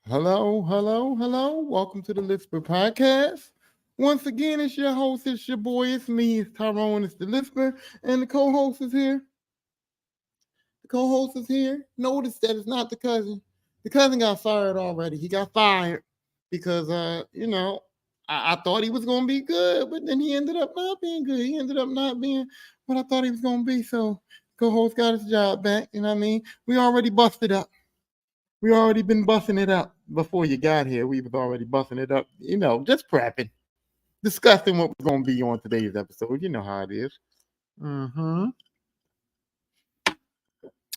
Hello, hello, hello. Welcome to the Lisper Podcast. Once again, it's your host, it's your boy, it's me, it's Tyrone, it's the Lisper, and the co-host is here. The co-host is here. Notice that it's not the cousin. The cousin got fired already. He got fired because I thought he was gonna be good, but then he ended up not being good. He ended up not being what I thought he was gonna be. So co-host got his job back, you know what I mean? We already busted up. We already been busting it up before you got here. We was already busting it up, just prepping, discussing what was gonna be on today's episode. You know how it is. Mm-hmm.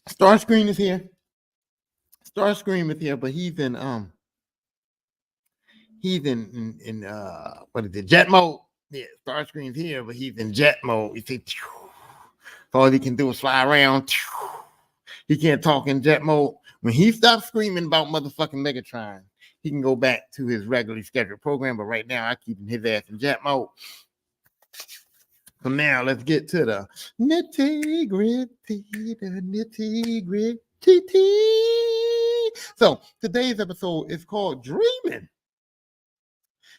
Starscream is here. Starscream is here, but he's in what is it, jet mode. Yeah, Starscream's here, but he's in jet mode. You see, all he can do is fly around. He can't talk in jet mode. When he stops screaming about motherfucking Megatron, he can go back to his regularly scheduled program. But right now, I keep his ass in jet mode. So now let's get to the nitty gritty, the nitty gritty. So today's episode is called Dreaming.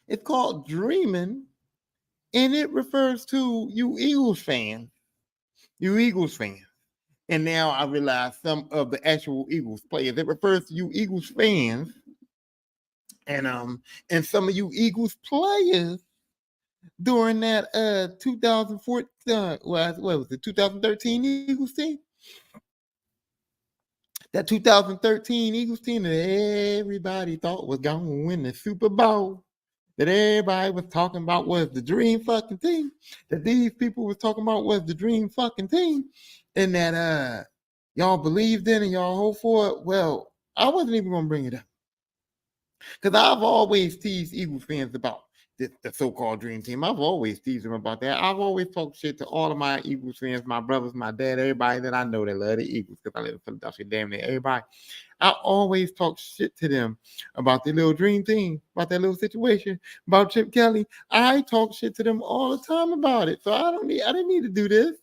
It's called Dreaming, and it refers to you Eagles fans. You Eagles fans. And now I realize some of the actual Eagles players. It refers to you Eagles fans and some of you Eagles players during that 2014 what was it, 2013 Eagles team? That 2013 Eagles team that everybody thought was going to win the Super Bowl. That everybody was talking about was the dream fucking team. That these people was talking about was the dream fucking team. And that y'all believed in and y'all hoped for it. Well, I wasn't even gonna bring it up. Because I've always teased Eagles fans about the so-called dream team. I've always teased them about that. I've always talked shit to all of my Eagles fans, my brothers, my dad, everybody that I know that love the Eagles, because I live in Philadelphia, damn near everybody. I always talk shit to them about their little dream team, about that little situation, about Chip Kelly. I talk shit to them all the time about it. So I didn't need to do this.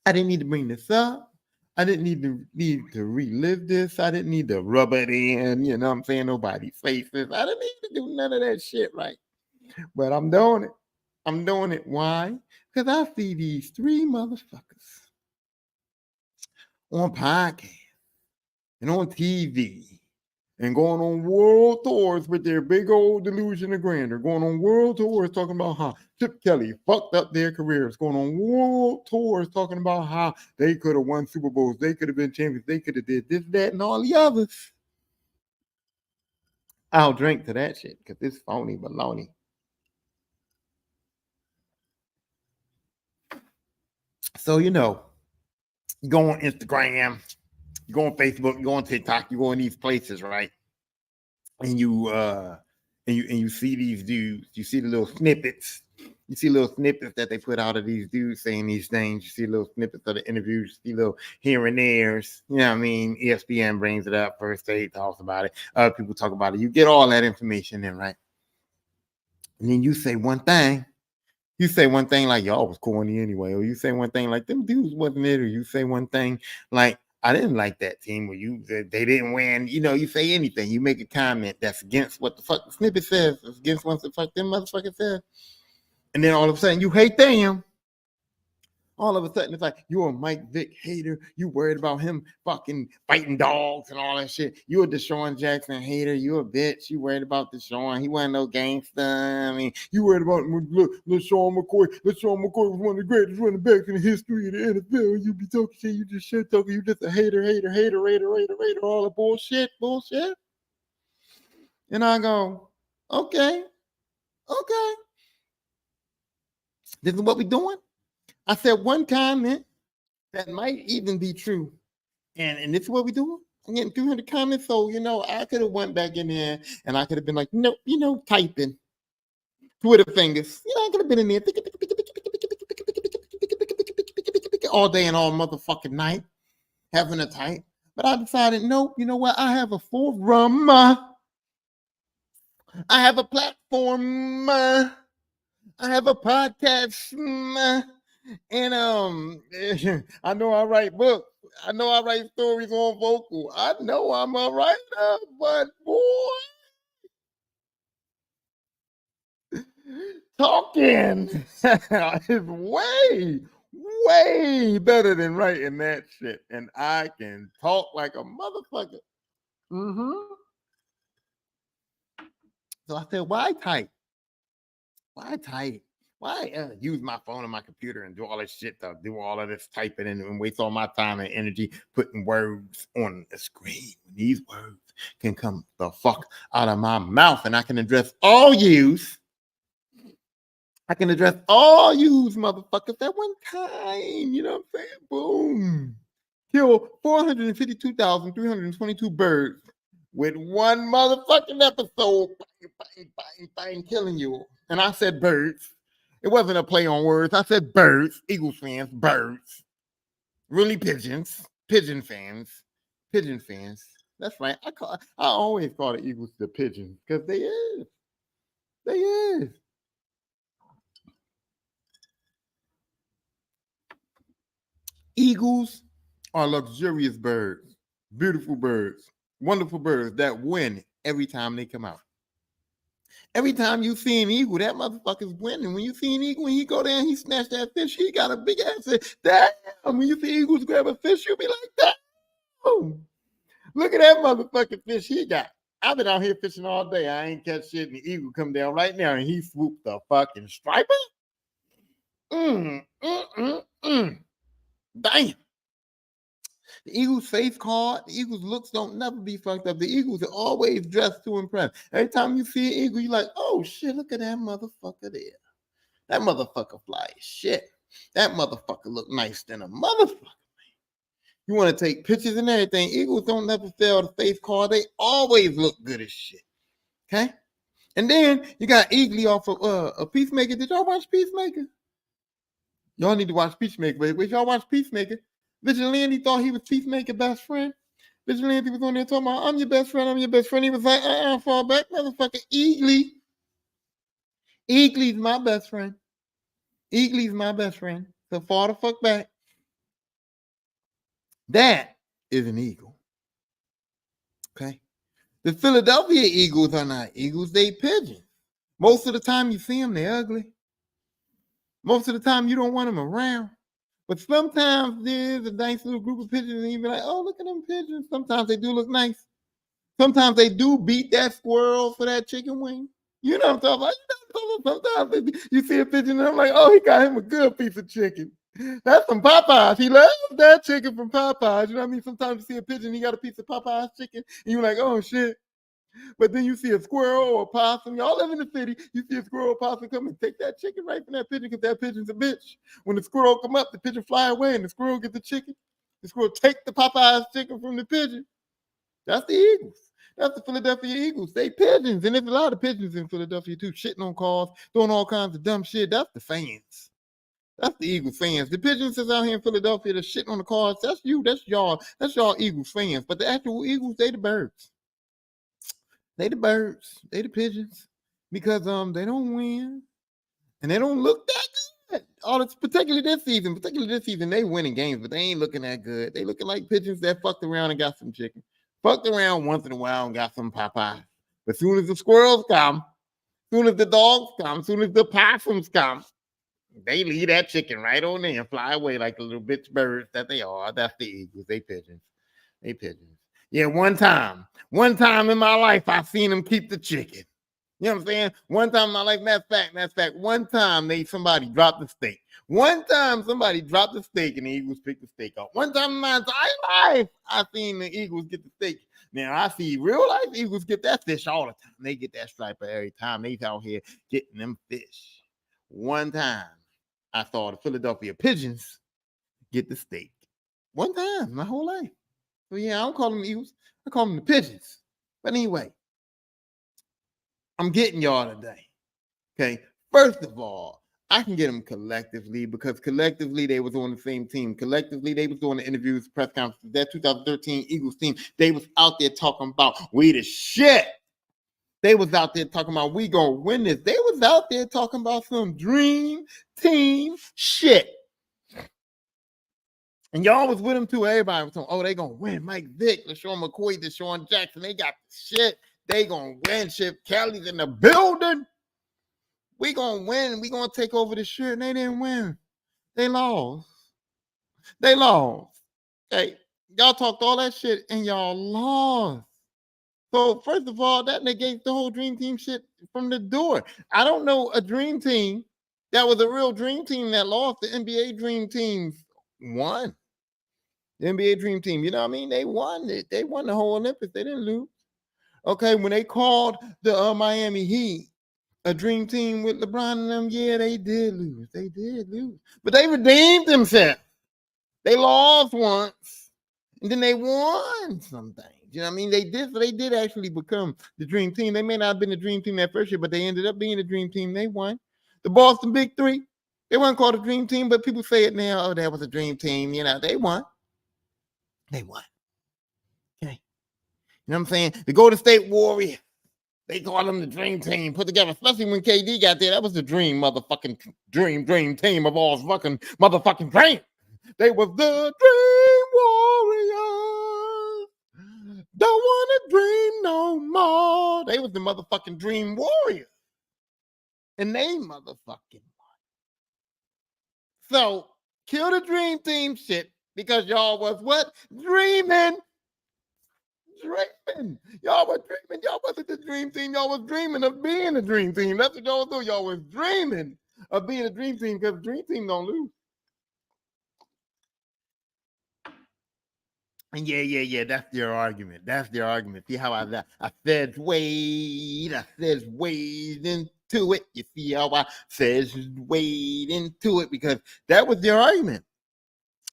I didn't need to bring this up. I didn't need to relive this. I didn't need to rub it in, you know what I'm saying, nobody's faces. I didn't need to do none of that shit, right? But I'm doing it. I'm doing it. Why? Because I see these three motherfuckers on podcast and on TV and going on world tours with their big old delusion of grandeur, going on world tours talking about how Chip Kelly fucked up their careers, going on world tours talking about how they could have won Super Bowls, they could have been champions, they could have did this, that, and all the others. I'll drink to that shit because it's phony baloney. So, you go on Instagram, you go on Facebook, you go on TikTok, you go in these places, right? And you see these dudes, you see the little snippets. You see little snippets that they put out of these dudes saying these things. You see little snippets of the interviews, you see little here and there's, you know what I mean? ESPN brings it up, First Aid talks about it, other people talk about it. You get all that information in, right? And then you say one thing. You say one thing like y'all was corny anyway, or you say one thing like them dudes wasn't it, or you say one thing like I didn't like that team, or they didn't win. You say anything, you make a comment that's against what the fuck the snippet says, it's against what the fuck them motherfuckers says, and then all of a sudden you hate them. All of a sudden, it's like you're a Mike Vick hater. You worried about him fucking fighting dogs and all that shit. You a Deshawn Jackson hater. You a bitch. You worried about Deshawn. He wasn't no gangster. I mean, you worried about Lesean Mckoy. Lesean McKoy was one of the greatest running backs in the history of the NFL. You be talking shit. You just shit talking. You just a hater, all the bullshit. And I go, okay. This is what we doing? I said one comment that might even be true. And this is what we doing? I'm getting 200 comments. So, I could have went back in there and I could have been like, no, typing. Twitter fingers. I could have been in there all day and all motherfucking night having a type. But I decided, nope, you know what? I have a forum. I have a platform. I have a podcast. And I know I write books. I know I write stories on vocal. I know I'm a writer, but boy, talking is way better than writing that shit. And I can talk like a motherfucker. Mm-hmm. So I said, why type? Why type? Why use my phone and my computer and do all this shit to do all of this typing and waste all my time and energy putting words on the screen? These words can come the fuck out of my mouth and I can address all yous. I can address all yous motherfuckers at one time. You know what I'm saying? Boom. Kill 452,322 birds with one motherfucking episode. Bang, bang, bang, bang, killing you. And I said birds. It wasn't a play on words. I said birds. Eagles fans, birds. Really pigeons. Pigeon fans. Pigeon fans. That's right. I always call the Eagles the pigeons because they is. They is. Eagles are luxurious birds, beautiful birds, wonderful birds that win every time they come out. Every time you see an eagle, that motherfucker's winning. When you see an eagle, when he go down, he snatch that fish, he got a big ass. Damn, when you see eagles grab a fish, you be like, damn, look at that motherfucking fish he got. I've been out here fishing all day. I ain't catch shit, and the eagle come down right now, and he swooped the fucking striper. Damn. The Eagles' face card, the Eagles' looks don't never be fucked up. The Eagles are always dressed to impress. Every time you see an Eagle, you're like, oh shit, look at that motherfucker there. That motherfucker fly as shit. That motherfucker look nice than a motherfucker. You want to take pictures and everything. Eagles don't never fail the face card. They always look good as shit. Okay? And then you got Eagly off of a Peacemaker. Did y'all watch Peacemaker? Y'all need to watch Peacemaker. But if y'all watch Peacemaker, Vigilante thought he was Peacemaker's best friend. Vigilante was on there talking about, I'm your best friend, I'm your best friend. He was like, fall back, motherfucker. Eagly. Eagly's my best friend. Eagly's my best friend. So fall the fuck back. That is an eagle. Okay? The Philadelphia Eagles are not eagles, they pigeons. Most of the time you see them, they're ugly. Most of the time you don't want them around. But sometimes there's a nice little group of pigeons and you be like, oh, look at them pigeons. Sometimes they do look nice. Sometimes they do beat that squirrel for that chicken wing. You know what I'm talking about? Sometimes you see a pigeon and I'm like, oh, he got him a good piece of chicken. That's from Popeyes. He loves that chicken from Popeyes. You know what I mean? Sometimes you see a pigeon, he got a piece of Popeyes chicken and you're like, oh, shit. But then you see a squirrel or a possum. Y'all live in the city. You see a squirrel or possum come and take that chicken right from that pigeon because that pigeon's a bitch. When the squirrel come up, the pigeon fly away and the squirrel get the chicken. The squirrel take the Popeyes chicken from the pigeon. That's the Eagles. That's the Philadelphia Eagles. They pigeons. And there's a lot of pigeons in Philadelphia too, shitting on cars, doing all kinds of dumb shit. That's the fans. That's the Eagles fans. The pigeons is out here in Philadelphia that's shitting on the cars. That's you. That's y'all. That's y'all Eagles fans. But the actual Eagles, they the birds. They the birds, they the pigeons, because they don't win and they don't look that good. Particularly this season, they winning games, but they ain't looking that good. They looking like pigeons that fucked around and got some chicken, fucked around once in a while and got some Popeye. But soon as the squirrels come, soon as the dogs come, soon as the possums come, they leave that chicken right on there and fly away like the little bitch birds that they are. That's the Eagles. They pigeons. They pigeons. Yeah, one time in my life, I seen them keep the chicken. You know what I'm saying? One time in my life, matter of fact, one time somebody dropped the steak. One time somebody dropped the steak and the Eagles picked the steak up. One time in my entire life, I seen the Eagles get the steak. Now, I see real life Eagles get that fish all the time. They get that striper every time. They out here getting them fish. One time, I saw the Philadelphia Pigeons get the steak. One time, my whole life. So yeah, I don't call them Eagles. I call them the pigeons. But anyway, I'm getting y'all today. Okay. First of all, I can get them collectively because collectively they was on the same team. Collectively, they was doing the interviews, press conferences. That 2013 Eagles team, they was out there talking about we the shit. They was out there talking about we gonna win this. They was out there talking about some dream team shit. And y'all was with him too. Everybody was saying, oh, they gonna win. Mike Vick, Lesean Mckoy, Deshawn Jackson, they got the shit. They gonna win. Chip Kelly's in the building. We gonna win. We gonna take over the shit. And they didn't win. They lost. They lost. Hey, y'all talked all that shit and y'all lost. So first of all, that negates the whole dream team shit from the door. I don't know a dream team that was a real dream team that lost. The NBA dream teams won. The NBA dream team, you know what I mean? They won it. They won the whole Olympics. They didn't lose. Okay, when they called the Miami Heat a dream team with LeBron and them, yeah, they did lose. They did lose. But they redeemed themselves. They lost once, and then they won some things. You know what I mean? They did actually become the dream team. They may not have been the dream team that first year, but they ended up being the dream team. They won. The Boston Big Three, they weren't called a dream team, but people say it now. Oh, that was a dream team. You know, they won. They won. Okay. You know what I'm saying? The Golden State Warriors, they call them the dream team put together, especially when KD got there. That was the dream dream team of all fucking motherfucking dream. They was the dream warriors. Don't want to dream no more. They was the motherfucking dream warriors. And they motherfucking won. So kill the dream team shit because y'all was what? Dreaming. Y'all was dreaming. Y'all wasn't the dream team. Y'all was dreaming of being a dream team. That's what y'all do. Y'all was dreaming of being a dream team because the dream team don't lose. And yeah. That's their argument. See how I said wade. I said wade into it. You see how I said wade into it because that was their argument.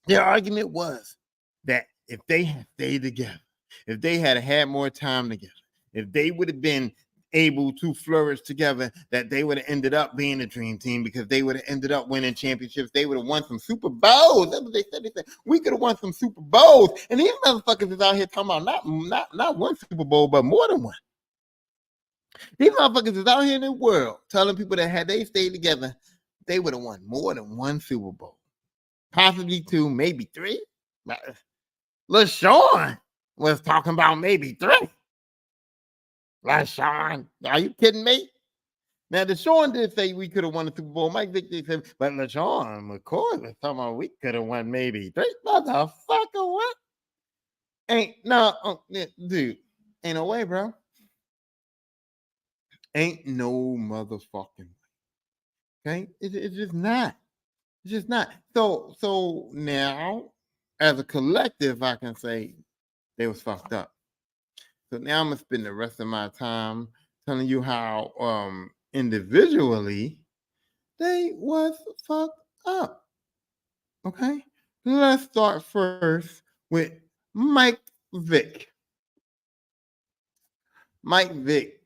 Their argument was that if they had stayed together, if they had more time together, if they would have been able to flourish together, that they would have ended up being a dream team because they would have ended up winning championships. They would have won some Super Bowls. That's what they said. They said we could have won some Super Bowls. And these motherfuckers is out here talking about not one Super Bowl, but more than one. These motherfuckers is out here in the world telling people that had they stayed together, they would have won more than one Super Bowl. Possibly two, maybe three. LeSean was talking about maybe three. LeSean, are you kidding me? Now, Deshawn did say we could have won the Super Bowl. Mike Vick did say, but Lesean Mckoy was talking about we could have won maybe three. Motherfucker, what? Dude, ain't no way, bro. Ain't no motherfucking way. Okay? It's just not. It's just not. So now, as a collective, I can say they was fucked up. So now I'm gonna spend the rest of my time telling you how individually they was fucked up. Okay, let's start first with Mike Vick. Mike Vick,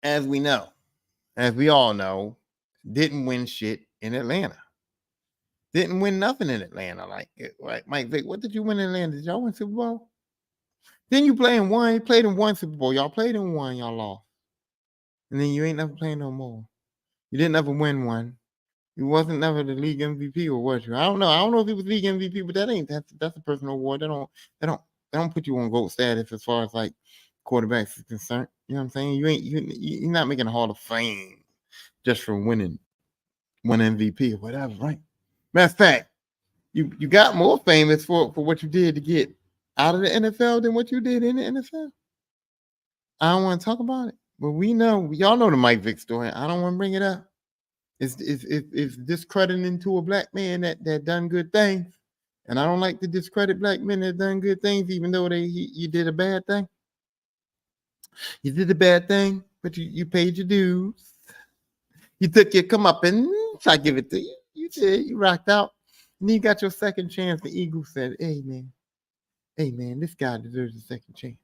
as we all know, didn't win shit in Atlanta. Didn't win nothing in Atlanta. Like Mike Vick, what did you win in Atlanta? Did y'all win Super Bowl? Then you play in one. You played in one Super Bowl. Y'all played in one. Y'all lost. And then you ain't never playing no more. You didn't ever win one. You wasn't never the league MVP, or was you? I don't know. I don't know if he was league MVP, but that's a personal award. They don't put you on GOAT status as far as like quarterbacks is concerned. You know what I'm saying? You're not making a Hall of Fame just for winning one MVP or whatever, right? Matter of fact, you got more famous for what you did to get out of the NFL than what you did in the NFL. I don't want to talk about it, but y'all know the Mike Vick story. I don't want to bring it up. It's discrediting to a black man that done good things, and I don't like to discredit black men that done good things, even though you did a bad thing. You did a bad thing, but you paid your dues. You took your comeuppance. I give it to you. You did. You rocked out, and then you got your second chance. The Eagles said, "Hey man, this guy deserves a second chance."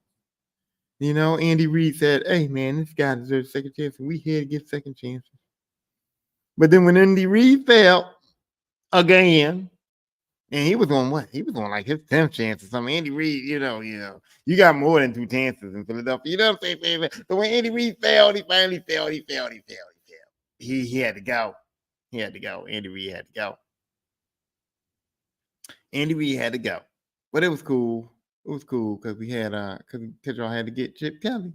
You know, Andy Reid said, "Hey man, this guy deserves a second chance, and we here to get second chances." But then when Andy Reid fell again, and he was on what? He was on like his 10th chance or something. Andy Reid, you got more than 2 chances in Philadelphia. You know what I'm saying? So when Andy Reid failed, he finally failed. He had to go. Andy Reid had to go. Andy Reid had to go, but it was cool. It was cool because we had because y'all had to get Chip Kelly.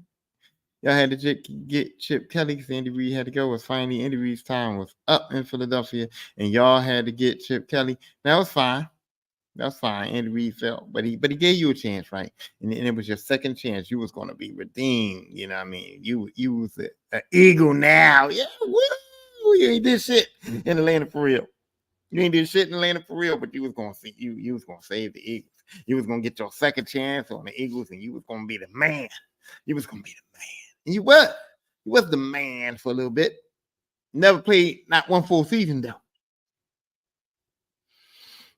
Y'all had to get Chip Kelly because Andy Reid had to go. It was finally Andy Reid's time was up in Philadelphia, and y'all had to get Chip Kelly. That was fine. That's fine. Andy Reid felt, but he gave you a chance, right? And it was your second chance. You was going to be redeemed. You know what I mean? You was an eagle now. Yeah, woo! You ain't did shit in Atlanta for real. You ain't did shit in Atlanta for real, but you was gonna see you was gonna save the Eagles. You was gonna get your second chance on the Eagles, and you was gonna be the man. You was gonna be the man. And you was. You was the man for a little bit. Never played not one full season though.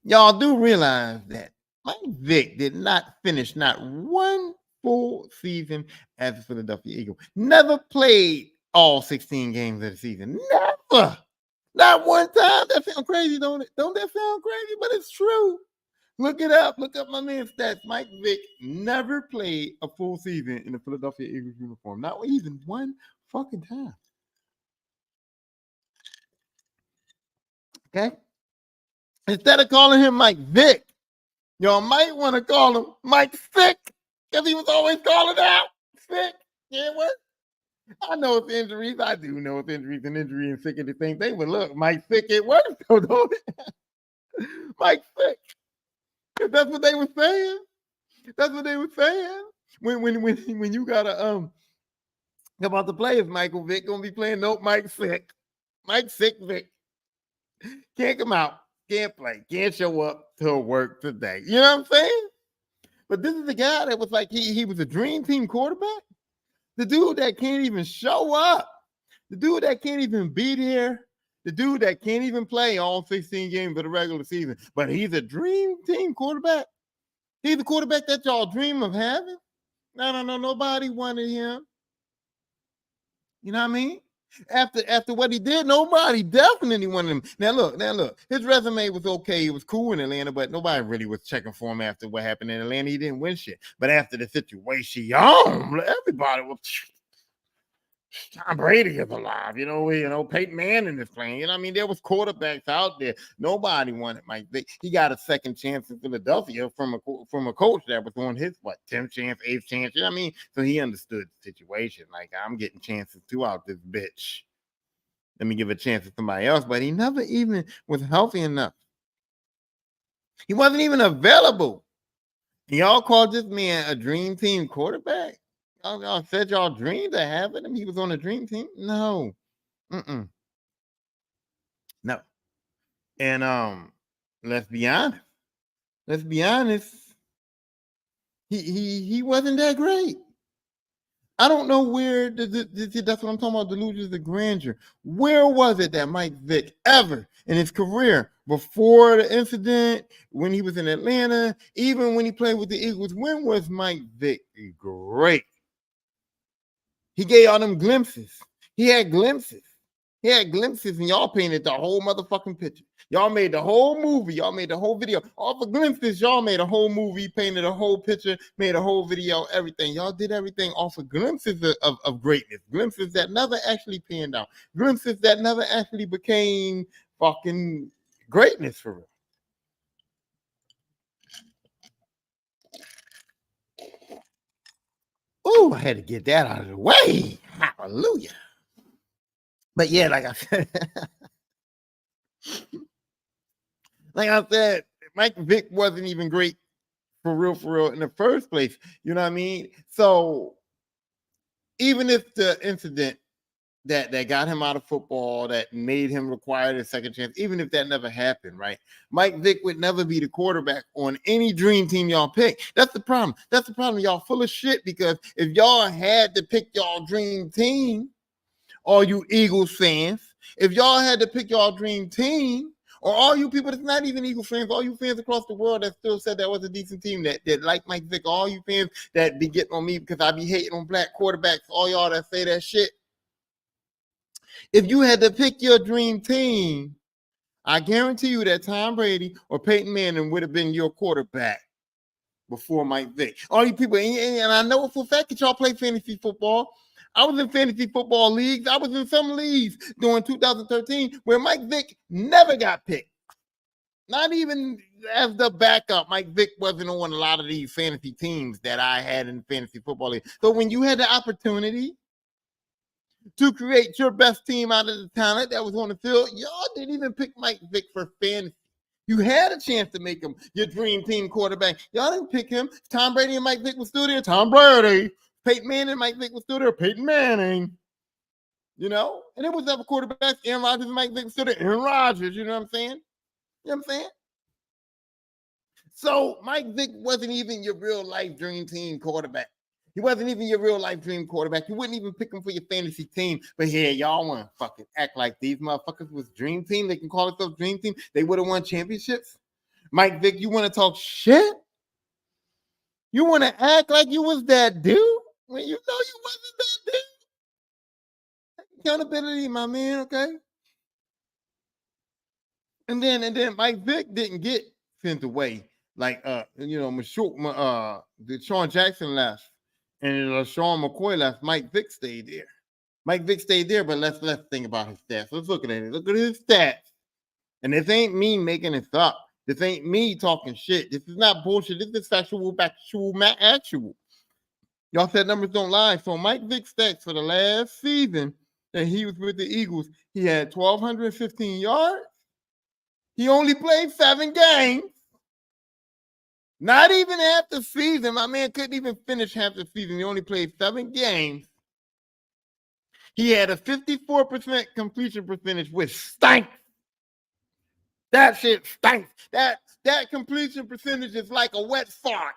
Y'all do realize that Mike Vick did not finish not one full season as a Philadelphia Eagle. Never played all 16 games of the season. Never. Not one time. That sounds crazy, don't it? Don't that sound crazy? But it's true. Look it up. Look up my man's stats. Mike Vick never played a full season in the Philadelphia Eagles uniform. Not even one fucking time. Okay? Instead of calling him Mike Vick, y'all might want to call him Mike Sick, because he was always calling out sick. Yeah, what? I know it's injuries. I do know it's injuries, and injury and sick are the same thing. But look, Mike Sick, it works, though, don't it? Mike Sick. That's what they were saying. That's what they were saying. When you gotta about the players, Michael Vick gonna be playing Mike Sick. Mike Sick Vick. Can't come out, can't play, can't show up to work today. You know what I'm saying? But this is the guy that was like he was a dream team quarterback. The dude that can't even show up. The dude that can't even be there. The dude that can't even play all 16 games of the regular season. But he's a dream team quarterback. He's the quarterback that y'all dream of having. No, nobody wanted him. You know what I mean? After what he did, nobody definitely wanted him. Now look, his resume was okay. It was cool in Atlanta, but nobody really was checking for him after what happened in Atlanta. He didn't win shit. But after the situation, everybody was Tom Brady is alive. You know, Peyton Manning is playing. You know what I mean? There was quarterbacks out there. Nobody wanted Mike Vick. He got a second chance in Philadelphia from a coach that was on his 10th chance, 8th chance. You know what I mean? So he understood the situation. Like, I'm getting chances throughout this bitch. Let me give a chance to somebody else. But he never even was healthy enough. He wasn't even available. Y'all called this man a dream team quarterback? Y'all said y'all dreamed of having him. He was on a dream team. No, no. And let's be honest. He wasn't that great. I don't know where that's what I'm talking about. Delusions of grandeur. Where was it that Mike Vick ever in his career before the incident, when he was in Atlanta, even when he played with the Eagles? When was Mike Vick great? He gave all them glimpses. He had glimpses. And y'all painted the whole motherfucking picture. Y'all made the whole movie. Y'all made the whole video. All the glimpses, y'all made a whole movie, painted a whole picture, made a whole video, everything. Y'all did everything off of glimpses of greatness. Glimpses that never actually panned out. Glimpses that never actually became fucking greatness for real. Oh, I had to get that out of the way. Hallelujah. But yeah, like I said, Mike Vick wasn't even great for real in the first place. You know what I mean? So even if the incident that got him out of football, that made him require a second chance, even if that never happened, right? Mike Vick would never be the quarterback on any dream team y'all pick. That's the problem. Y'all full of shit, because if y'all had to pick y'all dream team, all you Eagles fans, if y'all had to pick y'all dream team, or all you people that's not even Eagles fans, all you fans across the world that still said that was a decent team, that like Mike Vick, all you fans that be getting on me because I be hating on black quarterbacks, all y'all that say that shit. If you had to pick your dream team, I guarantee you that Tom Brady or Peyton Manning would have been your quarterback before Mike Vick. All you people, and I know for a fact that y'all play fantasy football. I was in fantasy football leagues. I was in some leagues during 2013 where Mike Vick never got picked. Not even as the backup. Mike Vick wasn't on a lot of these fantasy teams that I had in fantasy football league. So when you had the opportunity to create your best team out of the talent that was on the field, y'all didn't even pick Mike Vick for fantasy. You had a chance to make him your dream team quarterback. Y'all didn't pick him. Tom Brady and Mike Vick was still there. Tom Brady. Peyton Manning and Mike Vick was still there. Peyton Manning. You know? And it was other quarterbacks. Aaron Rodgers and Mike Vick was still there. Aaron Rodgers. You know what I'm saying? You know what I'm saying? So Mike Vick wasn't even your real life dream team quarterback. He wasn't even your real life dream quarterback. You wouldn't even pick him for your fantasy team. But here, y'all want to fucking act like these motherfuckers was dream team. They can call themselves dream team. They would have won championships. Mike Vick, you want to talk shit? You want to act like you was that dude when you know you wasn't that dude? Accountability, my man, okay? And then Mike Vick didn't get sent away. Like Deshawn Jackson left and Lesean Mckoy left. Mike Vick stayed there. Mike Vick stayed there, but let's think about his stats. Let's look at it. Look at his stats. And this ain't me making this up. This ain't me talking shit. This is not bullshit. This is actual. Y'all said numbers don't lie. So Mike Vick stats for the last season that he was with the Eagles, he had 1,215 yards. He only played 7 games. Not even half the season. My man couldn't even finish half the season. He only played 7 games. He had a 54% completion percentage, which stinks. That shit stinks. That completion percentage is like a wet fart.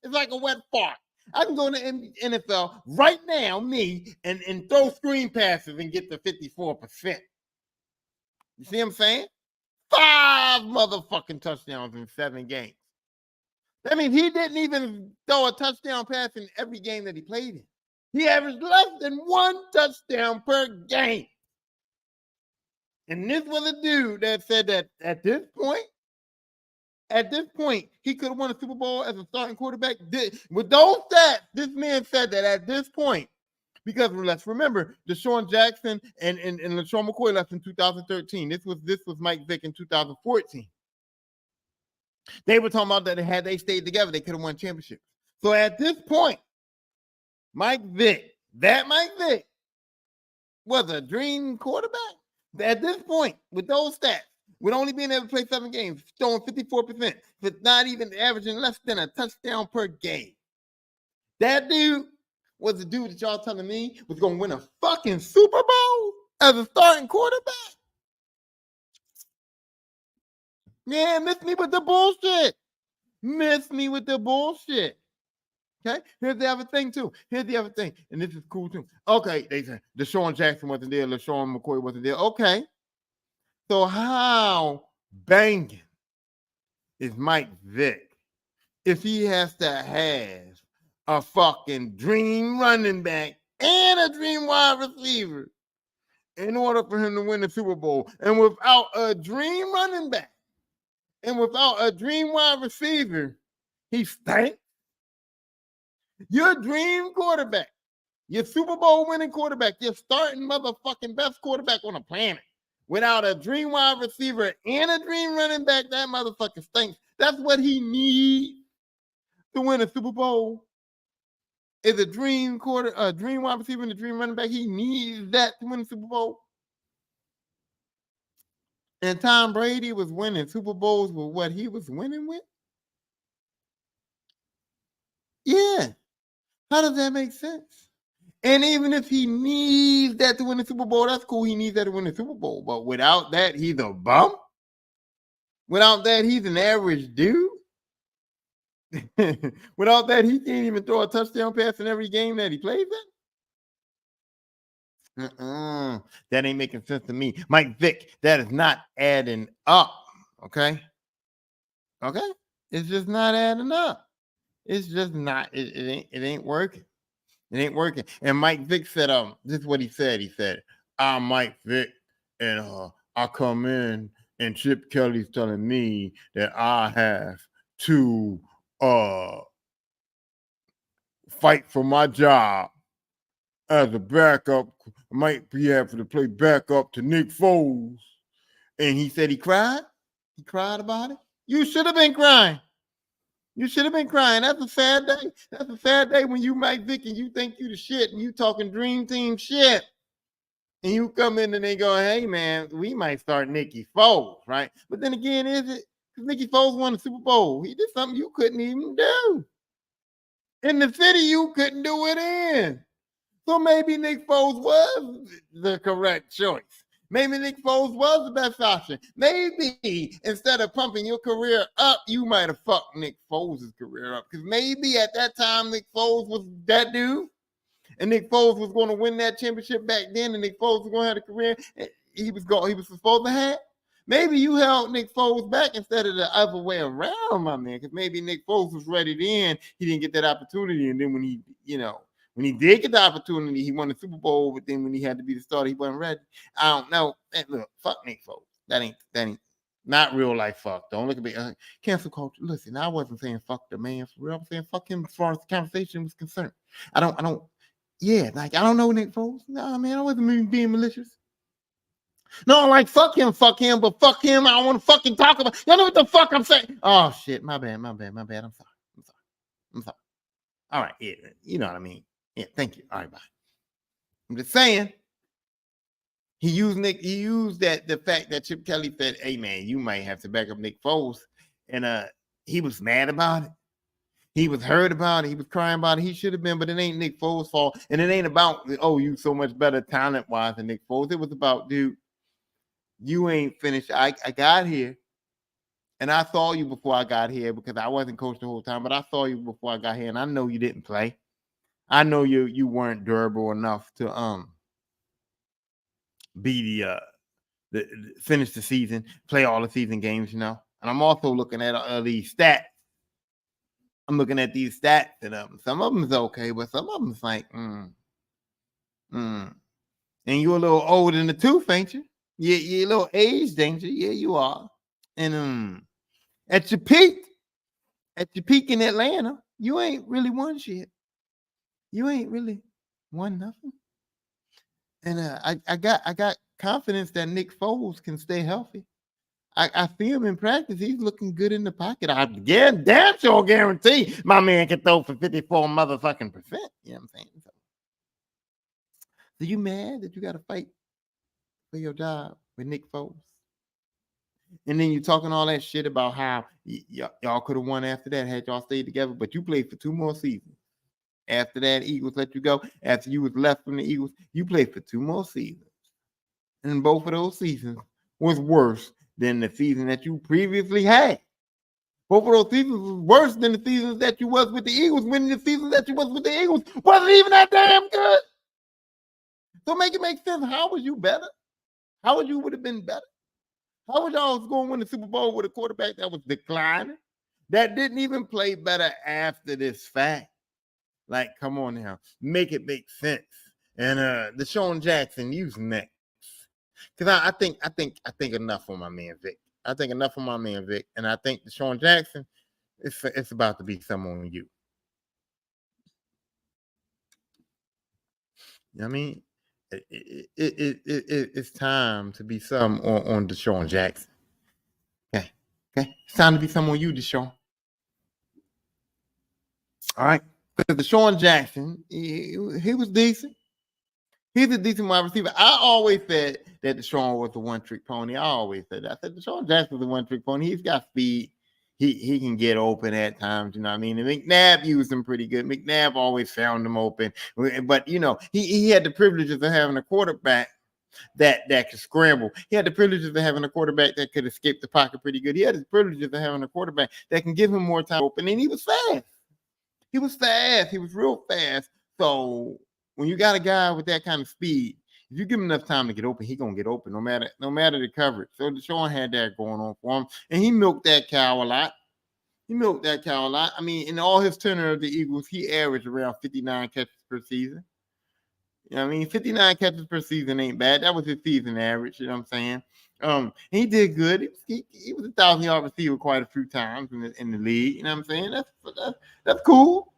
It's like a wet fart. I can go to NFL right now, and throw screen passes and get to 54%. You see what I'm saying? 5 motherfucking touchdowns in 7 games. That means he didn't even throw a touchdown pass in every game that he played in. He averaged less than 1 touchdown per game. And this was a dude that said that at this point, he could have won a Super Bowl as a starting quarterback. With those stats, this man said that at this point, because let's remember, Deshawn Jackson and Lesean Mckoy left in 2013. This was Mike Vick in 2014. They were talking about that had they stayed together, they could have won championships. So at this point, Mike Vick was a dream quarterback. At this point, with those stats, with only being able to play 7 games, throwing 54%, but not even averaging less than a touchdown per game. That dude was the dude that y'all telling me was going to win a fucking Super Bowl as a starting quarterback. Yeah, miss me with the bullshit. Okay, here's the other thing too. And this is cool too. Okay, they said Deshawn Jackson wasn't there, Lesean McKoy wasn't there. Okay, so how banging is Mike Vick if he has to have a fucking dream running back and a dream wide receiver in order for him to win the Super Bowl? And without a dream running back and without a dream wide receiver, he stinks. Your dream quarterback, your Super Bowl winning quarterback, your starting motherfucking best quarterback on the planet, without a dream wide receiver and a dream running back, that motherfucker stinks. That's what he needs to win a Super Bowl. Is a dream wide receiver and a dream running back. He needs that to win the Super Bowl. And Tom Brady was winning Super Bowls with what he was winning with. Yeah. How does that make sense? And even if he needs that to win the Super Bowl, that's cool. He needs that to win the Super Bowl. But without that, he's a bum. Without that, he's an average dude. Without that, he can't even throw a touchdown pass in every game that he plays in. That ain't making sense to me. Mike Vick, that is not adding up. Okay? It's just not adding up. It's just not. It ain't working. It ain't working. And Mike Vick said, this is what he said. He said, I'm Mike Vick, and I come in, and Chip Kelly's telling me that I have to fight for my job as a backup. I might be able to play backup to Nick Foles. And he said he cried. He cried about it. You should have been crying. You should have been crying. That's a sad day. That's a sad day when you Mike Vick and you think you the shit and you talking dream team shit. And you come in and they go, hey man, we might start Nicky Foles, right? But then again, is it? Because Nicky Foles won the Super Bowl. He did something you couldn't even do. In the city, you couldn't do it in. So maybe Nick Foles was the correct choice. Maybe Nick Foles was the best option. Maybe instead of pumping your career up, you might have fucked Nick Foles' career up. Because maybe at that time, Nick Foles was that dude. And Nick Foles was going to win that championship back then. And Nick Foles was going to have a career he was supposed to have. Maybe you held Nick Foles back instead of the other way around, my man. Because maybe Nick Foles was ready then. He didn't get that opportunity. And then when he, when he did get the opportunity, he won the Super Bowl, but then when he had to be the starter, he wasn't ready. I don't know. Look, fuck Nick Foles. That ain't not real life fuck. Don't look at me. Cancel culture. Listen, I wasn't saying fuck the man for real. I'm saying fuck him as far as the conversation was concerned. I don't know Nick Foles. No, man, I wasn't being malicious. No, like fuck him, but fuck him. I don't want to fucking talk about. Y'all know what the fuck I'm saying? Oh shit, my bad. I'm sorry. All right, yeah, you know what I mean. Yeah, thank you. All right, bye. I'm just saying. He used the fact that Chip Kelly said, hey man, you might have to back up Nick Foles. And he was mad about it. He was hurt about it. He was crying about it. He should have been, but it ain't Nick Foles' fault. And it ain't about, you so much better talent-wise than Nick Foles. It was about, dude, you ain't finished. I got here, and I saw you before I got here because I wasn't coached the whole time, but I saw you before I got here, and I know you didn't play. I know you weren't durable enough to be the finish the season, play all the season games, And I'm also looking at these stats. I'm looking at these stats, and some of them is okay, but some of them is like, And you're a little older in the tooth, ain't you? You're a little aged, ain't you? Yeah, you are. And at your peak in Atlanta, you ain't really won shit. You ain't really won nothing. And I got confidence that Nick Foles can stay healthy. I see him in practice. He's looking good in the pocket. I damn sure guarantee my man can throw for 54 motherfucking %. You know what I'm saying? So you mad that you got to fight for your job with Nick Foles? And then you talking all that shit about how y'all could have won after that had y'all stayed together, but you played for 2 more seasons. After that, Eagles let you go. After you was left from the Eagles, you played for 2 more seasons. And both of those seasons was worse than the season that you previously had. Both of those seasons was worse than the seasons that you was with the Eagles. When the season that you was with the Eagles wasn't even that damn good. So make it make sense. How was you better? How would you would have been better? How would y'all going to win the Super Bowl with a quarterback that was declining? That didn't even play better after this fact. Like, come on now. Make it make sense. And Deshawn Jackson, use next. Because I think enough on my man Vick. I think enough on my man Vick. And I think Deshawn Jackson, it's about to be someone on you. You know what I mean? It's time to be some on Deshawn Jackson. Okay. It's time to be some on you, Deshawn. All right. Because Deshawn Jackson, he was decent. He's a decent wide receiver. I always said that Deshaun was a one-trick pony. I always said that. I said Deshaun Jackson was a one-trick pony. He's got speed. He can get open at times, you know what I mean? And McNabb used him pretty good. McNabb always found him open. But, he had the privileges of having a quarterback that could scramble. He had the privileges of having a quarterback that could escape the pocket pretty good. He had the privileges of having a quarterback that can give him more time open. And he was fast. He was real fast. So when you got a guy with that kind of speed, if you give him enough time to get open, he's gonna get open no matter the coverage. So Deshaun had that going on for him, and he milked that cow a lot. I mean, in all his tenure of the Eagles, he averaged around 59 catches per season. You know what I mean? 59 catches per season ain't bad. That was his season average. You know what I'm saying? He did good. He was a 1,000-yard receiver quite a few times in the league. You know what I'm saying? That's cool.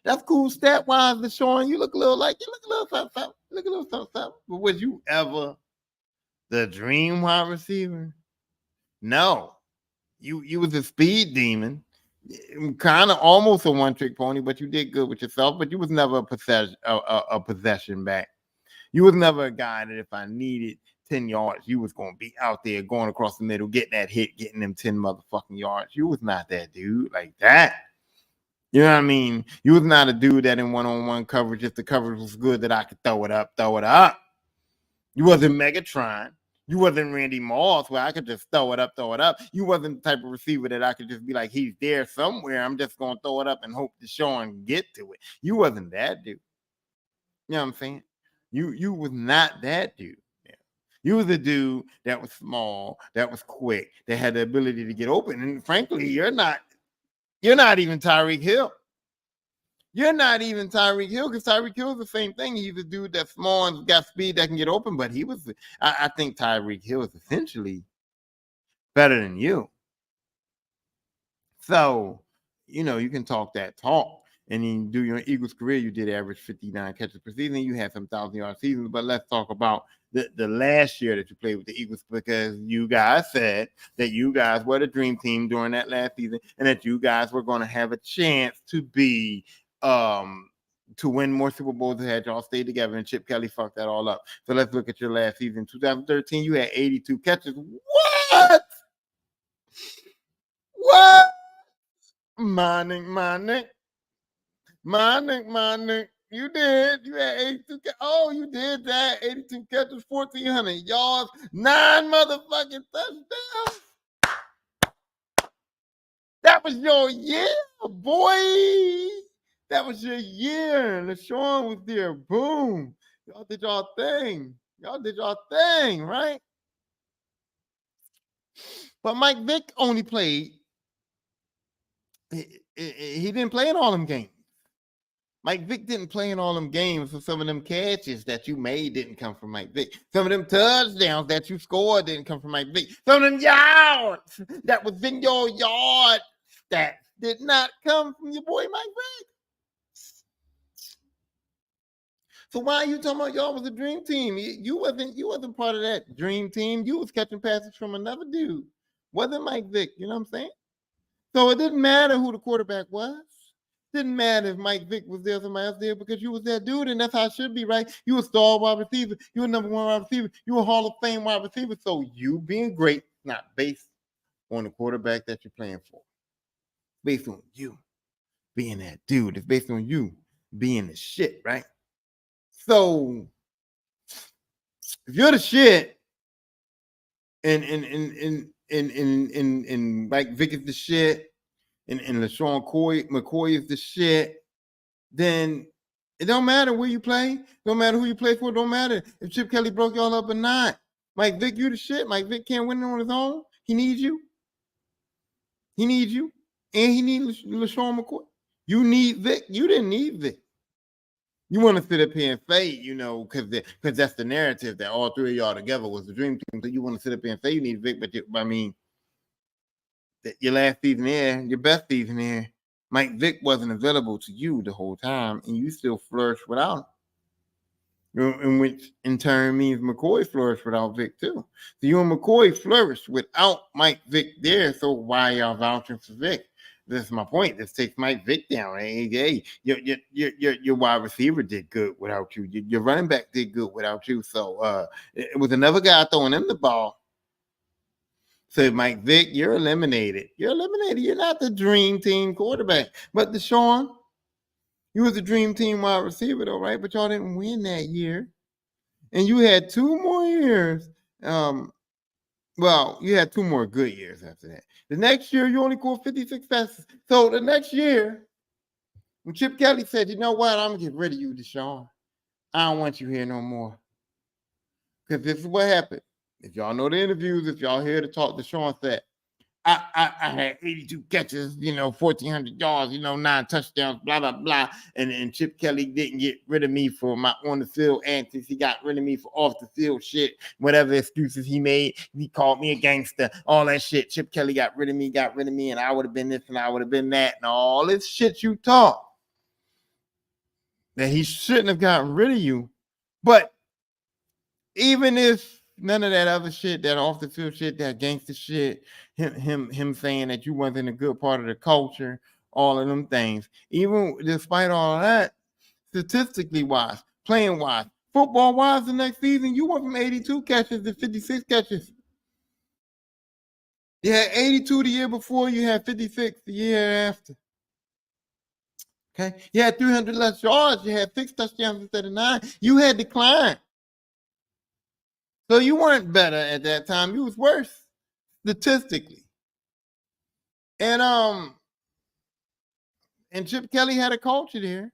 That's cool stat-wise, Deshaun. You look a little something. But was you ever the dream wide receiver? No, you was a speed demon, kind of almost a one-trick pony, but you did good with yourself. But you was never a possession back. You was never a guy that if I needed 10 yards, you was going to be out there going across the middle, getting that hit, getting them 10 motherfucking yards. You was not that dude like that. You know what I mean? You was not a dude that in one-on-one coverage, if the coverage was good, that I could throw it up. You wasn't Megatron. You wasn't Randy Moss where I could just throw it up. You wasn't the type of receiver that I could just be like, he's there somewhere. I'm just going to throw it up and hope Deshawn get to it. You wasn't that dude. You know what I'm saying? You was not that dude. Yeah. You was a dude that was small, that was quick, that had the ability to get open. And frankly, you're not even Tyreek Hill. You're not even Tyreek Hill, because Tyreek Hill is the same thing. He's a dude that's small and got speed that can get open, but I think Tyreek Hill is essentially better than you. So, you can talk that talk. And then do your Eagles career, you did average 59 catches per season. You had some 1,000-yard seasons, but let's talk about the last year that you played with the Eagles, because you guys said that you guys were the dream team during that last season, and that you guys were going to have a chance to be to win more Super Bowls had y'all stayed together, and Chip Kelly fucked that all up. So let's look at your last season. 2013, you had 82 catches. What? My nigga. You did. You had 82. Oh, you did that. 82 catches, 1,400 yards, 9 motherfucking touchdowns. That was your year, boy. That was your year. Lesean was there. Boom. Y'all did y'all thing. Right? But Mike Vick only played. He didn't play in all them games. Mike Vick didn't play in all them games, so some of them catches that you made didn't come from Mike Vick. Some of them touchdowns that you scored didn't come from Mike Vick. Some of them yards that was in your yard that did not come from your boy Mike Vick. So why are you talking about y'all was a dream team? You wasn't part of that dream team. You was catching passes from another dude. Wasn't Mike Vick, you know what I'm saying? So it didn't matter who the quarterback was. Didn't matter if Mike Vick was there, somebody else there, because you was that dude, and that's how it should be, right? You a star wide receiver. You a number 1 wide receiver. You a Hall of Fame wide receiver. So you being great, not based on the quarterback that you're playing for. Based on you being that dude. It's based on you being the shit, right? So if you're the shit, and Mike Vick is the shit, and Lesean McKoy is the shit, then it don't matter where you play. Don't matter who you play for. Don't matter if Chip Kelly broke y'all up or not. Mike Vick, you the shit. Mike Vick can't win on his own. He needs you. And he needs Lesean McKoy. You need Vick. You didn't need Vick. You want to sit up here and say, because that's the narrative that all three of y'all together was the dream team. So you want to sit up here and say you need Vick, but your last season there, your best season there, Mike Vick wasn't available to you the whole time, and you still flourished without him. In which, in turn, means McKoy flourished without Vick too. So you and McKoy flourished without Mike Vick there. So why y'all vouching for Vick? This is my point. This takes Mike Vick down. Hey, your wide receiver did good without you. Your running back did good without you. So it was another guy throwing him the ball. So Mike Vick, you're eliminated. You're not the dream team quarterback. But Deshawn, you was the dream team wide receiver though, right? But y'all didn't win that year. And you had 2 more years. You had 2 more good years after that. The next year, you only scored 56 passes. So the next year, when Chip Kelly said, you know what, I'm going to get rid of you, Deshawn. I don't want you here no more. Because this is what happened. If y'all know the interviews, if y'all hear the talk, Deshawn said, I had 82 catches, 1,400 yards, 9 touchdowns, blah, blah, blah. And Chip Kelly didn't get rid of me for my on-the-field antics. He got rid of me for off-the-field shit, whatever excuses he made. He called me a gangster, all that shit. Chip Kelly got rid of me, and I would have been this and I would have been that, and all this shit you talk. That he shouldn't have gotten rid of you. But even if none of that other shit, that off the field shit, that gangster shit, him saying that you wasn't a good part of the culture, all of them things. Even despite all of that, statistically wise, playing wise, football wise, the next season, you went from 82 catches to 56 catches. You had 82 the year before, you had 56 the year after. Okay, you had 300 less yards, you had 6 touchdowns instead of 9. You had declined. So you weren't better at that time. You was worse statistically. And Chip Kelly had a culture there.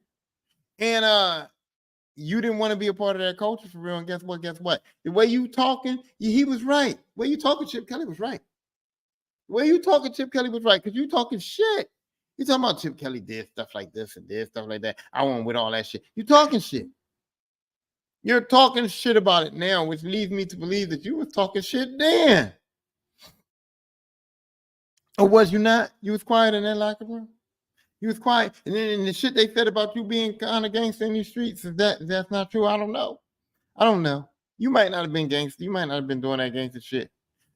And you didn't want to be a part of that culture for real. And guess what? The way you talking, he was right. The way you talking, Chip Kelly was right. The way you talking, Chip Kelly was right. Because you talking shit. You talking about Chip Kelly did stuff like this and did stuff like that. I went with all that shit. You talking shit. You're talking shit about it now, which leads me to believe that you was talking shit then. Or was you not? You was quiet in that locker room? You was quiet. And then the shit they said about you being kind of gangster in these streets, that's not true? I don't know. You might not have been gangster. You might not have been doing that gangster shit.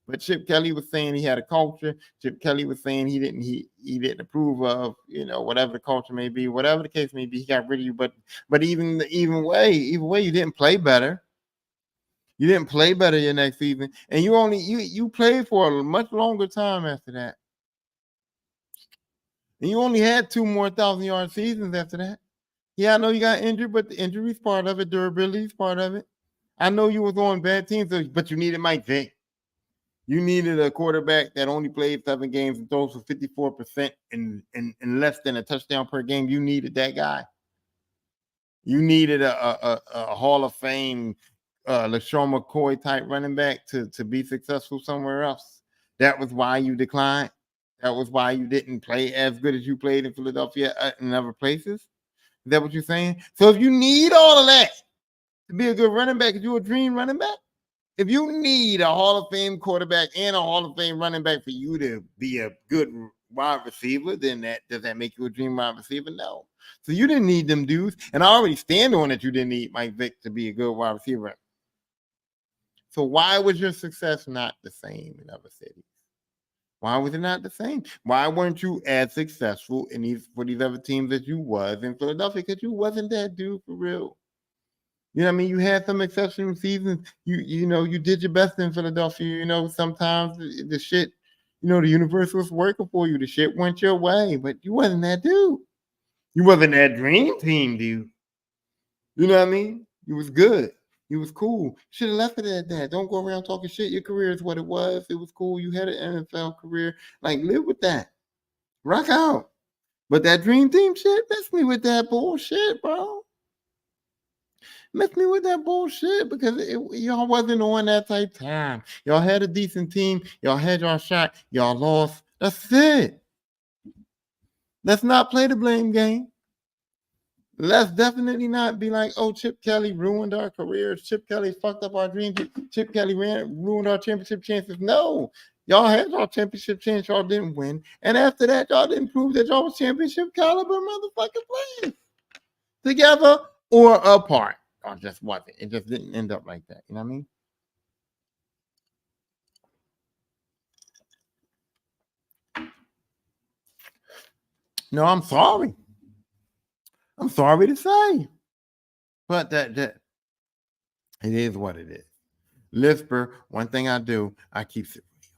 But Chip Kelly was saying he had a culture. Chip Kelly was saying he didn't approve of, whatever the culture may be, whatever the case may be. He got rid of you. But even way, you didn't play better. You didn't play better your next season, and you played for a much longer time after that. And you only had 2 more 1,000-yard seasons after that. Yeah, I know you got injured, but the injury's part of it. Durability's part of it. I know you was on bad teams, but you needed Mike Vick. You needed a quarterback that only played 7 games and throws for 54% and less than a touchdown per game. You needed that guy. You needed a Hall of Fame Lesean Mckoy type running back to be successful somewhere else. That was why you declined. That was why you didn't play as good as you played in Philadelphia and other places. Is that what you're saying? So if you need all of that to be a good running back, is you a dream running back? If you need a Hall of Fame quarterback and a Hall of Fame running back for you to be a good wide receiver, then does that make you a dream wide receiver? No. So you didn't need them dudes. And I already stand on that you didn't need Mike Vick to be a good wide receiver. So why was your success not the same in other cities? Why was it not the same? Why weren't you as successful for these other teams that you was in Philadelphia? Because you wasn't that dude for real. You know what I mean? You had some exceptional seasons. You did your best in Philadelphia. Sometimes the shit, the universe was working for you. The shit went your way, but you wasn't that dude. You wasn't that dream team dude. You know what I mean? You was good. You was cool. Should have left it at that. Don't go around talking shit. Your career is what it was. It was cool. You had an NFL career. Like, live with that. Rock out. But that dream team shit, mess me with that bullshit, bro. Mess me with that bullshit because y'all wasn't on that type time. Y'all had a decent team. Y'all had your shot. Y'all lost. That's it. Let's not play the blame game. Let's definitely not be like, oh, Chip Kelly ruined our careers. Chip Kelly fucked up our dreams. Chip Kelly ruined our championship chances. No. Y'all had your championship chance. Y'all didn't win. And after that, y'all didn't prove that y'all was championship caliber motherfucking players. Together or apart. Or just wasn't. It just didn't end up like that. You know what I mean? No, I'm sorry. I'm sorry to say. But that it is what it is. Lisper, one thing I do, I keeps it real.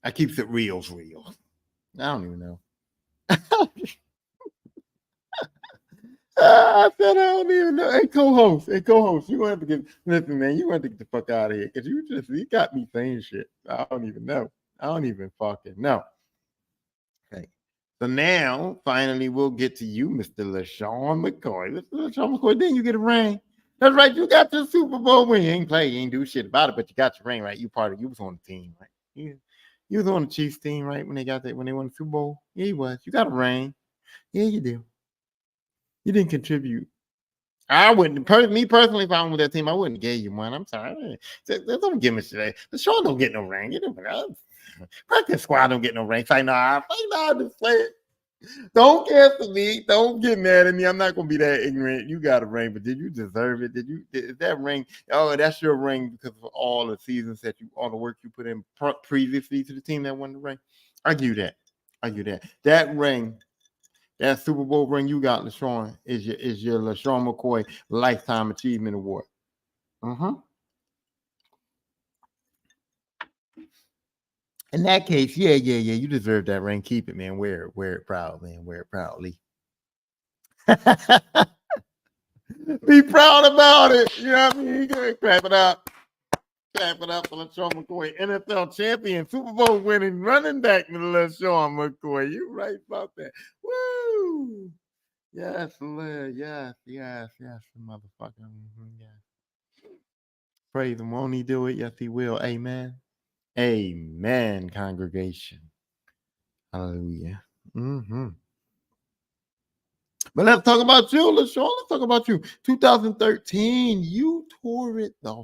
I keeps it real. I don't even know. I said I don't even know. Hey, co-host, you gonna have to listen, man. You want to get the fuck out of here because you got me saying shit. I don't even know. I don't even fucking know. Okay. So now, finally, we'll get to you, Mr. Lesean Mckoy. Mr. Lesean Mckoy, then you get a ring. That's right. You got your Super Bowl win. You ain't play. You ain't do shit about it, but you got your ring, right? You was on the team, right? You was on the Chiefs team, right? When they won the Super Bowl. Yeah, you was. You got a ring. Yeah, you do. You didn't contribute. I wouldn't. Me personally, if I was with that team, I wouldn't give you one. I'm sorry. Don't give me shit. Lesean don't get no ring. You know, practice squad don't get no ring. Say, nah, just play it. Don't cancel me. Don't get mad at me. I'm not gonna be that ignorant. You got a ring, but did you deserve it? Is that ring? Oh, that's your ring because of all the seasons all the work you put in previously to the team that won the ring. I give you that. That ring, that Super Bowl ring you got, LeSean, is your Lesean McKoy Lifetime Achievement Award. In that case, yeah, you deserve that ring. Keep it, man. Wear it proud, man. Wear it proudly. Be proud about it. You know what I mean? Clap it up. Clap it up for Lesean McKoy, NFL champion, Super Bowl winning running back to Lesean McKoy. You right about that. Woo! Yes, motherfucker. Yes. Praise him. Won't he do it? Yes, he will. Amen. Amen, congregation. Hallelujah. But let's talk about you, LeSean. Let's talk about you. 2013, you tore it the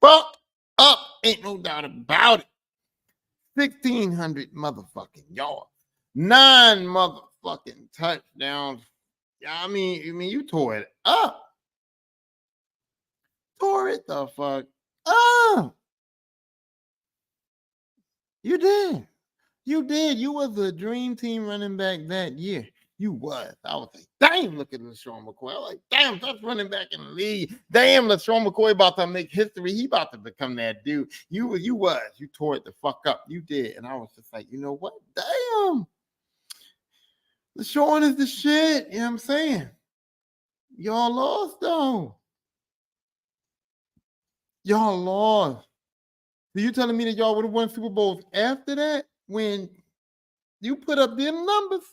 fuck up. Ain't no doubt about it. 1,600 motherfucking yards. 9 motherfucking touchdowns. I mean, you tore it up. Tore it the fuck up. You did. You was a dream team running back that year. You was. I was like, damn, look at Lesean McKoy. I was like, damn, that's running back in the league. Damn, Lesean McKoy about to make history. He about to become that dude. You was. You tore it the fuck up. You did. And I was just like, you know what? Damn. Lesean is the shit. You know what I'm saying? Y'all lost, though. Y'all lost. So you telling me that y'all would have won Super Bowls after that when you put up them numbers?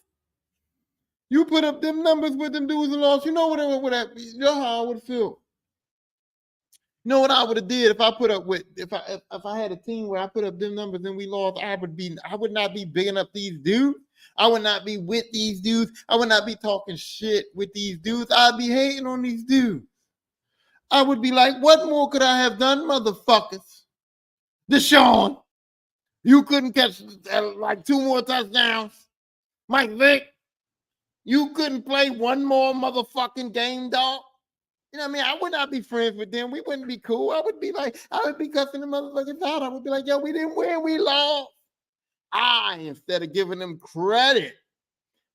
You put up them numbers with them dudes and lost. You know what you know how I would feel. You know what I would have did if I put up with if I had a team where I put up them numbers and we lost. I would not be bigging up these dudes. I would not be with these dudes. I would not be talking shit with these dudes. I'd be hating on these dudes. I would be like, what more could I have done, motherfuckers? Deshawn, you couldn't catch like 2 more touchdowns. Mike Vick, you couldn't play one more motherfucking game, dog. You know what I mean? I would not be friends with them. We wouldn't be cool. I would be cussing the motherfuckers out. I would be like, yo, we didn't win, we lost. Instead of giving them credit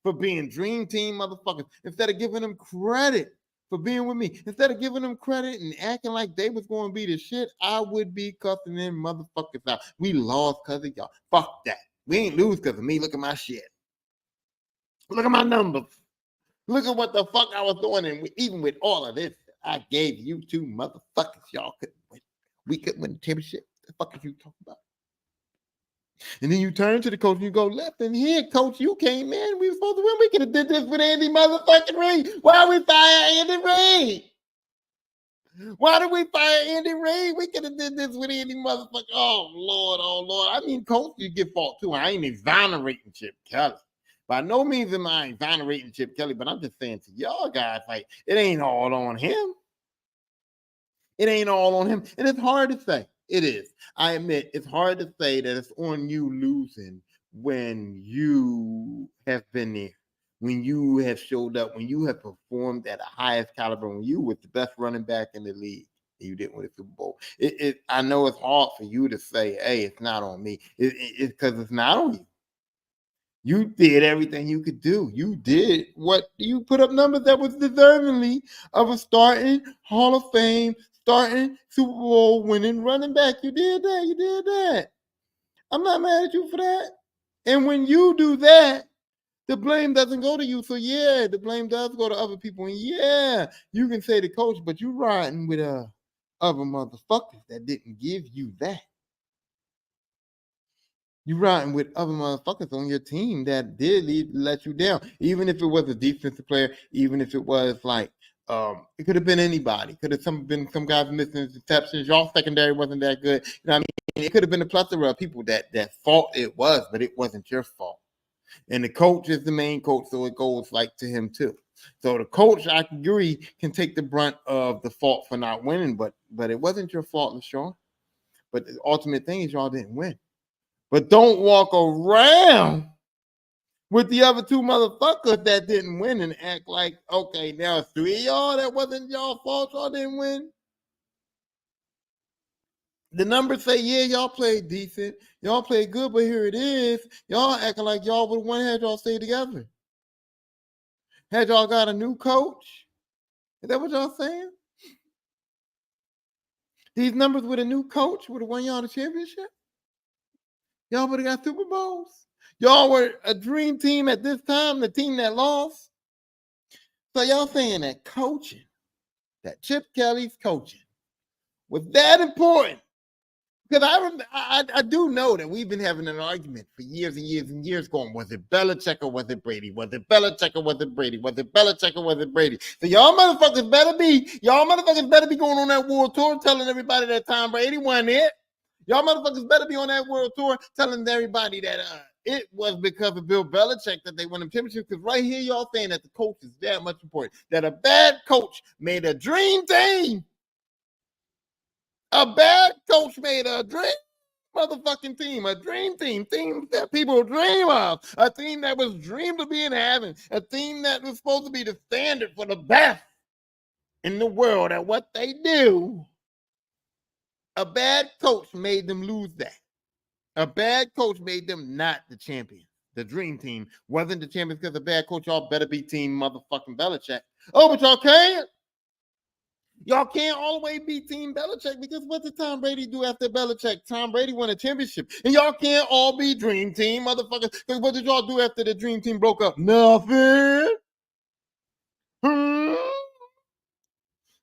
for being dream team motherfuckers, instead of giving them credit for being with me, instead of giving them credit and acting like they was going to be the shit, I would be cussing them motherfuckers out. We lost because of y'all. Fuck that. We ain't lose because of me. Look at my shit. Look at my numbers. Look at what the fuck I was doing. And even with all of this, I gave you 2 motherfuckers. Y'all couldn't win. We couldn't win the championship. The fuck are you talking about? And then you turn to the coach and you go, left and here, coach, you came in. We were supposed to win. We could have did this with Andy motherfucking Reid. Why we fire Andy Reid? Why did we fire Andy Reid? We could have did this with Andy motherfucker. Oh, Lord. I mean, coach, you get fault too. I ain't exonerating Chip Kelly. By no means am I exonerating Chip Kelly, but I'm just saying to y'all guys, like, it ain't all on him. It ain't all on him. And it's hard to say. It is. I admit it's hard to say that it's on you losing when you have been there, when you have showed up, when you have performed at the highest caliber, when you were the best running back in the league. You didn't win the Super Bowl. I know it's hard for you to say, hey, it's not on me. It's because it's not on you. You did everything you could do. You did what you put up numbers that was deservingly of a starting Hall of Fame, starting Super Bowl winning running back. You did that. I'm not mad at you for that. And when you do that, the blame doesn't go to you. So yeah, the blame does go to other people. And yeah, you can say the coach, but you riding with other motherfuckers that didn't give you that. You riding with other motherfuckers on your team that did let you down. Even if it was a defensive player, even if it was like it could have been anybody. Could have been some guys missing interceptions. Y'all secondary wasn't that good. You know what I mean? It could have been a plethora of people that fault it was, but it wasn't your fault. And the coach is the main coach, so it goes like to him too. So the coach, I agree, can take the brunt of the fault for not winning, but it wasn't your fault, LeSean. But the ultimate thing is y'all didn't win. But don't walk around with the other two motherfuckers that didn't win and act like, okay, now it's 3 of y'all that wasn't y'all fault, y'all didn't win. The numbers say, yeah, y'all played decent, y'all played good, but here it is. Y'all acting like y'all would have won had y'all stayed together. Had y'all got a new coach? Is that what y'all saying? These numbers with a new coach would have won y'all the championship? Y'all would have got Super Bowls? Y'all were a dream team at this time, the team that lost. So y'all saying that coaching, that Chip Kelly's coaching, was that important? Because I do know that we've been having an argument for years and years and years going, was it Belichick or was it Brady? Was it Belichick or was it Brady? Was it Belichick or was it Brady? So y'all motherfuckers better be going on that world tour telling everybody that Tom Brady won it. Y'all motherfuckers better be on that world tour telling everybody that it was because of Bill Belichick that they won the championship. Because right here, y'all saying that the coach is that much important. That a bad coach made a dream team. A bad coach made a dream motherfucking team, a dream team that people dream of, a team that was dreamed to be in heaven, a team that was supposed to be the standard for the best in the world at what they do. A bad coach made them lose that. A bad coach made them not the champion. The dream team wasn't the champions because a bad coach. Y'all better be team motherfucking Belichick. Oh, but y'all can't. Y'all can't always be Team Belichick because what did Tom Brady do after Belichick? Tom Brady won a championship. And y'all can't all be Dream Team, motherfuckers. Because what did y'all do after the Dream Team broke up? Nothing.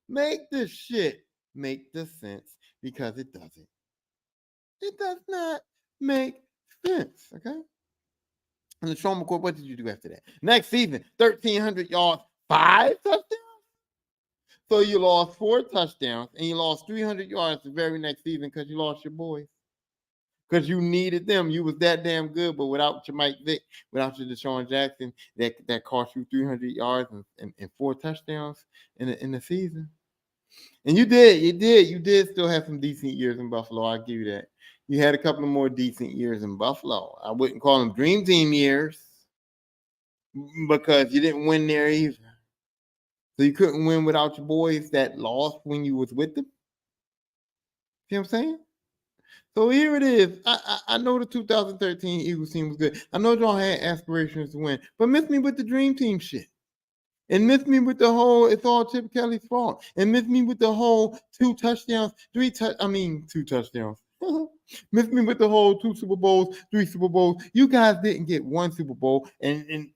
Make this shit make the sense because it doesn't. It does not make sense, okay? And Lesean Mckoy, what did you do after that? Next season, 1,300 yards, 5 touchdowns? So you lost 4 touchdowns and you lost 300 yards the very next season because you lost your boys. Because you needed them. You was that damn good, but without your Mike Vick, without your Deshawn Jackson, that cost you 300 yards and 4 touchdowns in the season. And you did still have some decent years in Buffalo. I'll give you that. You had a couple of more decent years in Buffalo. I wouldn't call them dream team years because you didn't win there either. So you couldn't win without your boys that lost when you was with them. See what I'm saying? So here it is. I know the 2013 Eagles team was good. I know y'all had aspirations to win, but miss me with the dream team shit. And miss me with the whole, it's all Chip Kelly's fault. And miss me with the whole 2 touchdowns, 2 touchdowns. Miss me with the whole 2 Super Bowls, 3 Super Bowls. You guys didn't get 1 Super Bowl. And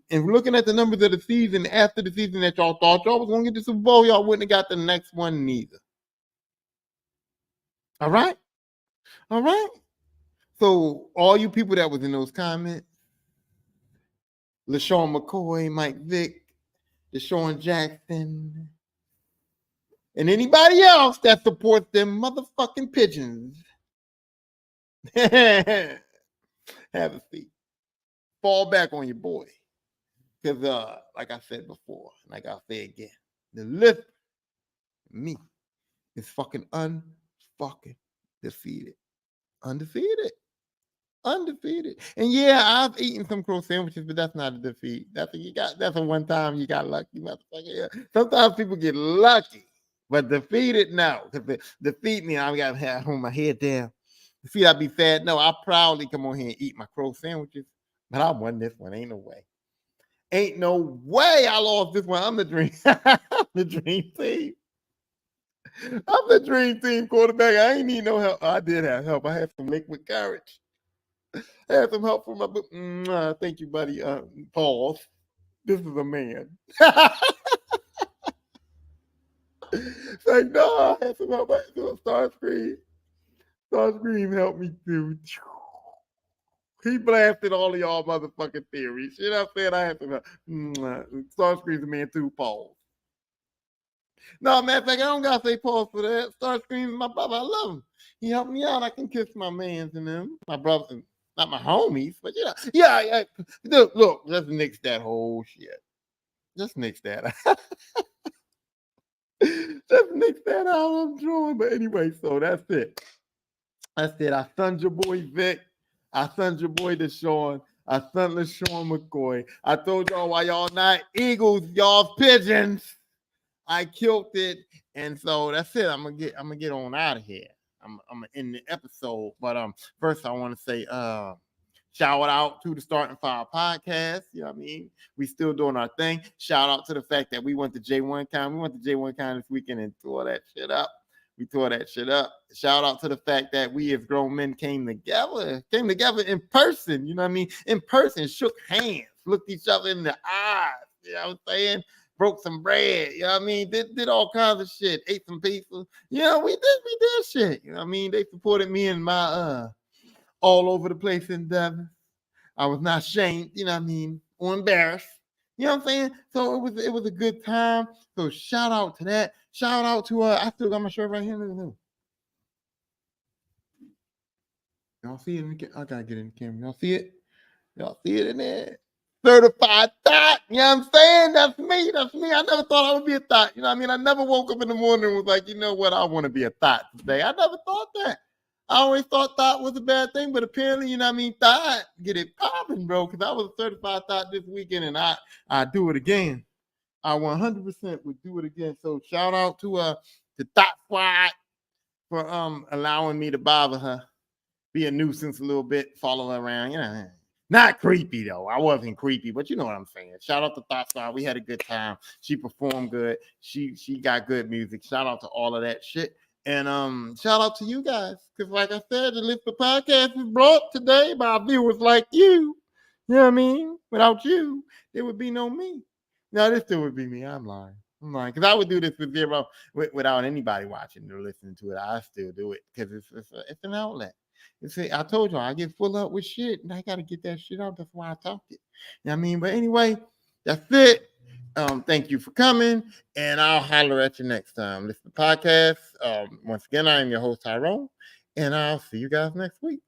looking at the numbers of the season, after the season that y'all thought y'all was going to get the Super Bowl, y'all wouldn't have got the next one neither. All right? All right? So all you people that was in those comments, Lesean Mckoy, Mike Vick, Deshawn Jackson, and anybody else that supports them motherfucking pigeons. Have a seat. Fall back on your boy. Because, like I said before, like I'll say again, the list, me, is fucking unfucking defeated. Undefeated. And yeah, I've eaten some crow sandwiches, but that's not a defeat. That's a one time you got lucky, motherfucker. Yeah. Sometimes people get lucky, but defeated, no. Because defeat me, I got to hold my head down. Defeat, I'd be sad. No, I proudly come on here and eat my crow sandwiches. But I won this one. Ain't no way. Ain't no way I lost this one. I'm the dream. The dream team. I'm the dream team quarterback. I ain't need no help. I did have help. I had some liquid courage. I had some help from my book. Thank you, buddy. Pause. This is a man. Say, no, I had some help. Starscream helped me too. He blasted all of y'all motherfucking theories. You know what I'm saying? I had some help. Starscream's a man too. Pause. No, matter of fact, I don't gotta say pause for that. Starscream's my brother. I love him. He helped me out. I can kiss my mans and them, my brothers, not my homies, but yeah. Look, let's nix that whole shit. Just nix that. Just nix that out. I'm drawing. But anyway, so that's it. I said I sunned your boy Vick. I sunned your boy Deshawn. I sent Lesean Mckoy. I told y'all why y'all not Eagles, y'all pigeons. I killed it, and so that's it. I'm gonna get on out of here. I'm gonna end the episode, but first I want to say shout out to the Starting Five podcast. You know what I mean? We still doing our thing. Shout out to the fact that we went to J1Con. We went to J1Con this weekend and tore that shit up. We tore that shit up. Shout out to the fact that we as grown men came together in person. You know what I mean? In person, shook hands, looked each other in the eyes. You know what I'm saying? Broke some bread. You know what I mean? Did all kinds of shit. Ate some pizza. You know, we did shit. You know what I mean? They supported me in my all over the place endeavor. I was not ashamed, you know what I mean, or embarrassed. You know what I'm saying? So it was a good time. So shout out to that. Shout out to I still got my shirt right here. Y'all see it in the I gotta get in the camera. Y'all see it? Y'all see it in there? Certified thought. You know what I'm saying? That's me. That's me. I never thought I would be a thought. You know what I mean? I never woke up in the morning and was like, you know what? I want to be a thought today. I never thought that. I always thought thought was a bad thing, but apparently, you know what I mean? Thought, get it popping, bro, because I was a certified thought this weekend, and I do it again. I 100% would do it again. So shout out to the Thought Squad for allowing me to bother her, be a nuisance a little bit, follow her around, you know. Not creepy though. I wasn't creepy, but you know what I'm saying. Shout out to Thought Squad. We had a good time. She performed good. She got good music. Shout out to all of that shit. And shout out to you guys. Because like I said, the List of Podcast is brought today by viewers like you. You know what I mean? Without you, there would be no me. No, this still would be me. I'm lying. Because I would do this with zero without anybody watching or listening to it. I still do it because it's an outlet. You see, I told you I get full up with shit and I gotta get that shit out. That's why I talked it. You know what I mean? But anyway, that's it. Thank you for coming, and I'll holler at you next time. Listen to the podcast. Once again, I am your host, Tyrone, and I'll see you guys next week.